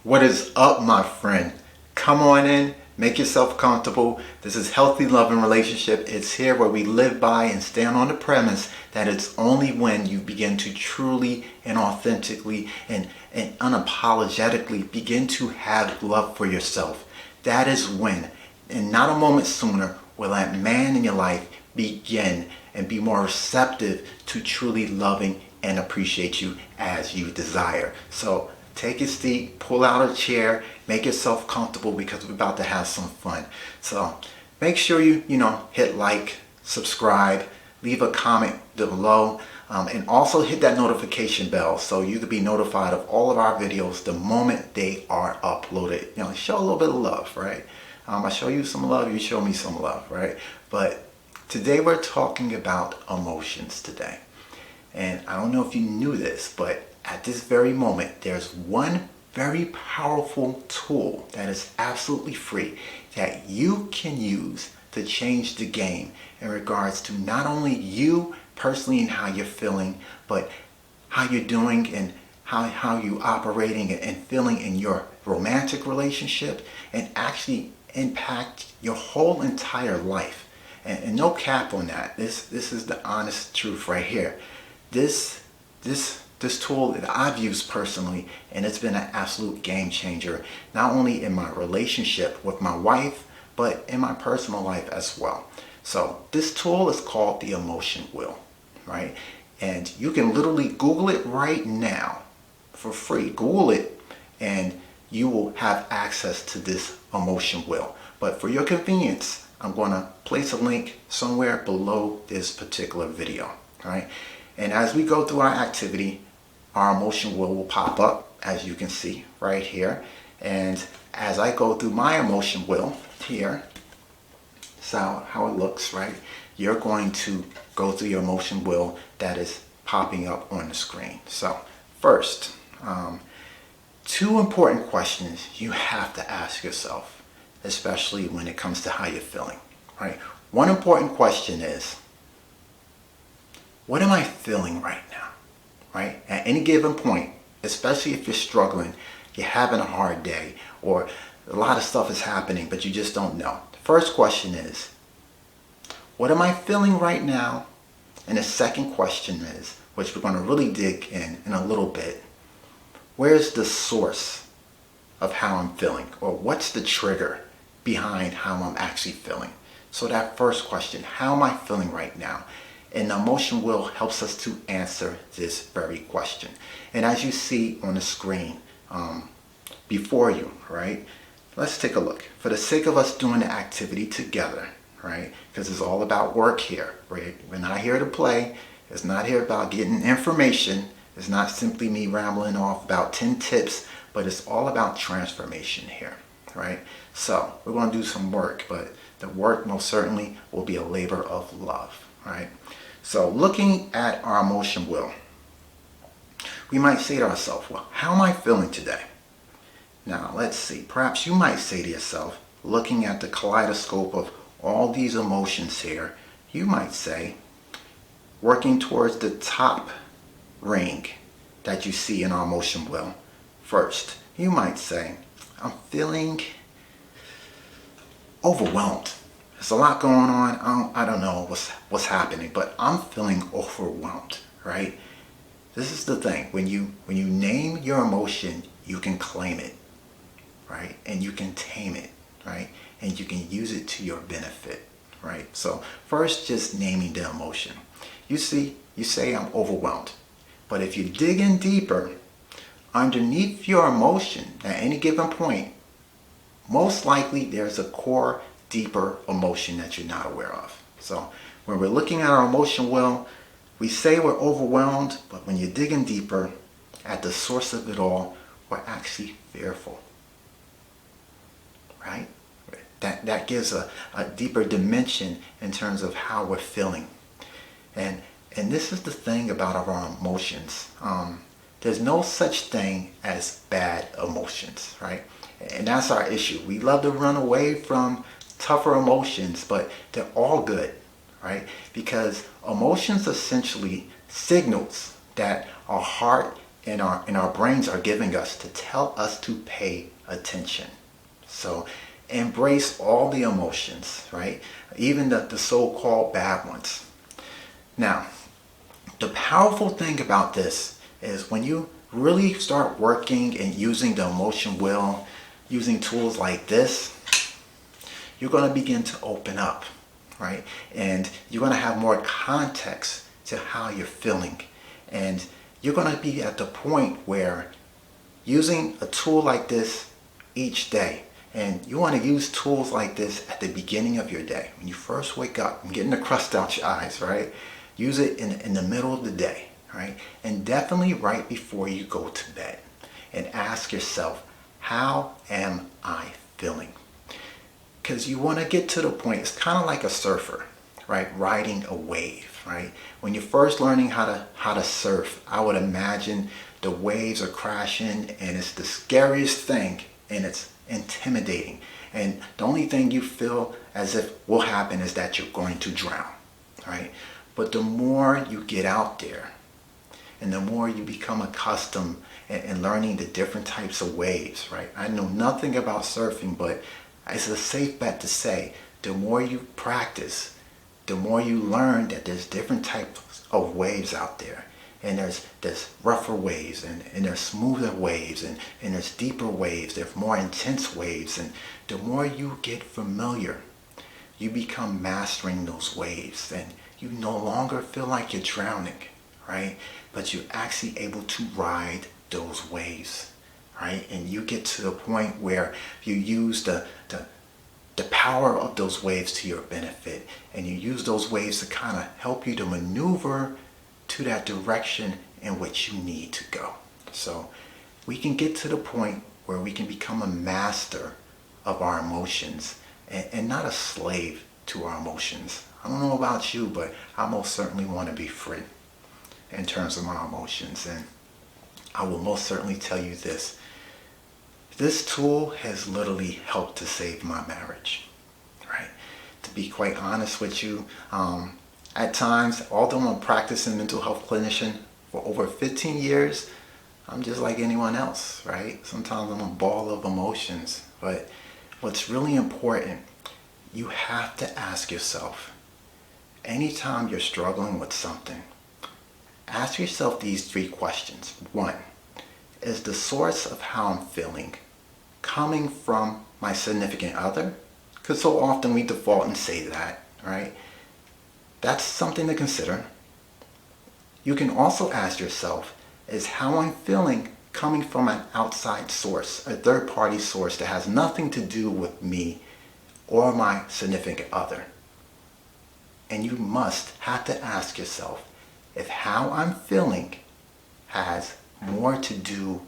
What is up, my friend? Come on in, make yourself comfortable. This is Healthy Love and Relationship. It's here where we live by and stand on the premise that it's only when you begin to truly and authentically and unapologetically begin to have love for yourself. That is when, and not a moment sooner, will that man in your life begin and be more receptive to truly loving and appreciate you as you desire. So take a seat, pull out a chair, make yourself comfortable because we're about to have some fun. So make sure you hit like, subscribe, leave a comment below, and also hit that notification bell so you can be notified of all of our videos the moment they are uploaded. Show a little bit of love, right? I show you some love, you show me some love, right? But today we're talking about emotions today. And I don't know if you knew this, but at this very moment, there's one very powerful tool that is absolutely free that you can use to change the game in regards to not only you personally and how you're feeling, but how you're doing and how you operating and feeling in your romantic relationship, and actually impact your whole entire life. And no cap on that. This is the honest truth right here. This tool that I've used personally, and it's been an absolute game changer, not only in my relationship with my wife, but in my personal life as well. So this tool is called the Emotion Wheel, right? And you can literally Google it right now for free. Google it and you will have access to this Emotion Wheel. But for your convenience, I'm going to place a link somewhere below this particular video, all right? And as we go through our activity, our emotion wheel will pop up, as you can see right here. And as I go through my emotion wheel here, that's how it looks, right? You're going to go through your emotion wheel that is popping up on the screen. So first, two important questions you have to ask yourself, especially when it comes to how you're feeling, right? One important question is, what am I feeling right now? Right? At any given point, especially if you're struggling, you're having a hard day, or a lot of stuff is happening, but you just don't know. The first question is, what am I feeling right now? And the second question is, which we're going to really dig in a little bit, where's the source of how I'm feeling? Or what's the trigger behind how I'm actually feeling? So that first question, how am I feeling right now? And the emotion wheel helps us to answer this very question. And as you see on the screen before you, right? Let's take a look. For the sake of us doing the activity together, right? Because it's all about work here, right? We're not here to play. It's not here about getting information. It's not simply me rambling off about 10 tips, but it's all about transformation here, right? So we're going to do some work, but the work most certainly will be a labor of love, right? So looking at our emotion wheel, we might say to ourselves, well, how am I feeling today? Now, let's see. Perhaps you might say to yourself, looking at the kaleidoscope of all these emotions here, you might say, working towards the top ring that you see in our emotion wheel first, you might say, I'm feeling overwhelmed. There's a lot going on. I don't know what's happening, but I'm feeling overwhelmed, right? This is the thing. When you name your emotion, you can claim it, right? And you can tame it, right? And you can use it to your benefit, right? So first, just naming the emotion. You say I'm overwhelmed. But if you dig in deeper, underneath your emotion at any given point, most likely there's a core deeper emotion that you're not aware of. So when we're looking at our emotion wheel, we say we're overwhelmed, but when you're digging deeper at the source of it all, we're actually fearful, right? That gives a deeper dimension in terms of how we're feeling. And this is the thing about our emotions. There's no such thing as bad emotions, right? And that's our issue. We love to run away from tougher emotions, but they're all good, right? Because emotions essentially signals that our heart and our brains are giving us to tell us to pay attention. So embrace all the emotions, right? Even the so-called bad ones. Now, the powerful thing about this is when you really start working and using the emotion wheel, using tools like this, you're going to begin to open up, right? And you're going to have more context to how you're feeling. And you're going to be at the point where using a tool like this each day, and you want to use tools like this at the beginning of your day. When you first wake up and getting the crust out your eyes, right? Use it in the middle of the day, right? And definitely right before you go to bed. And ask yourself, how am I feeling? Because you want to get to the point, it's kind of like a surfer, right? Riding a wave, right? When you're first learning how to surf, I would imagine the waves are crashing and it's the scariest thing and it's intimidating. And the only thing you feel as if will happen is that you're going to drown, right? But the more you get out there and the more you become accustomed and learning the different types of waves, right? I know nothing about surfing, but it's a safe bet to say the more you practice, the more you learn that there's different types of waves out there. And there's rougher waves and there's smoother waves and there's deeper waves, there's more intense waves. And the more you get familiar, you become mastering those waves and you no longer feel like you're drowning, right? But you're actually able to ride those waves, right? And you get to the point where you use the power of those waves to your benefit, and you use those waves to kind of help you to maneuver to that direction in which you need to go. So we can get to the point where we can become a master of our emotions and not a slave to our emotions. I don't know about you, but I most certainly want to be free in terms of my emotions. And I will most certainly tell you this. This tool has literally helped to save my marriage, right? To be quite honest with you, at times, although I'm a practicing mental health clinician for over 15 years, I'm just like anyone else, right? Sometimes I'm a ball of emotions, but what's really important, you have to ask yourself, anytime you're struggling with something, ask yourself these 3 questions. 1, is the source of how I'm feeling coming from my significant other? Because so often we default and say that, right? That's something to consider. You can also ask yourself, is how I'm feeling coming from an outside source, a third-party source that has nothing to do with me or my significant other? And you must have to ask yourself if how I'm feeling has more to do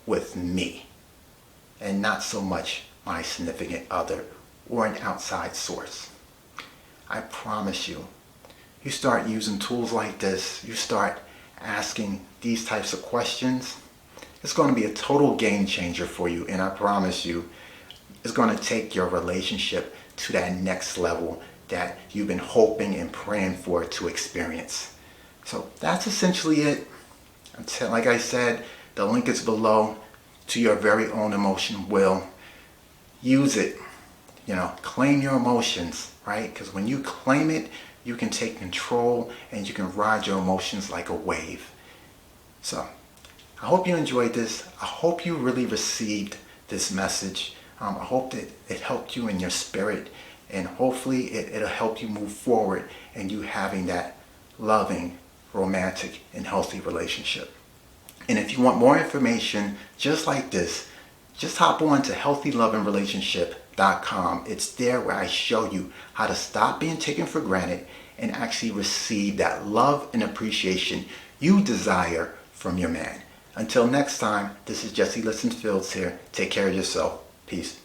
with me and not so much my significant other or an outside source. I promise you, you start using tools like this, you start asking these types of questions, it's going to be a total game changer for you. And I promise you, it's going to take your relationship to that next level that you've been hoping and praying for to experience. So that's essentially it. Like I said, the link is below to your very own emotion wheel. Use it. Claim your emotions, right? Because when you claim it, you can take control and you can ride your emotions like a wave. So I hope you enjoyed this. I hope you really received this message. I hope that it helped you in your spirit, and hopefully it'll help you move forward and you having that loving, romantic, and healthy relationship. And if you want more information just like this, just hop on to healthylovingrelationship.com. It's there where I show you how to stop being taken for granted and actually receive that love and appreciation you desire from your man. Until next time, this is Jesse Listen Fields here. Take care of yourself. Peace.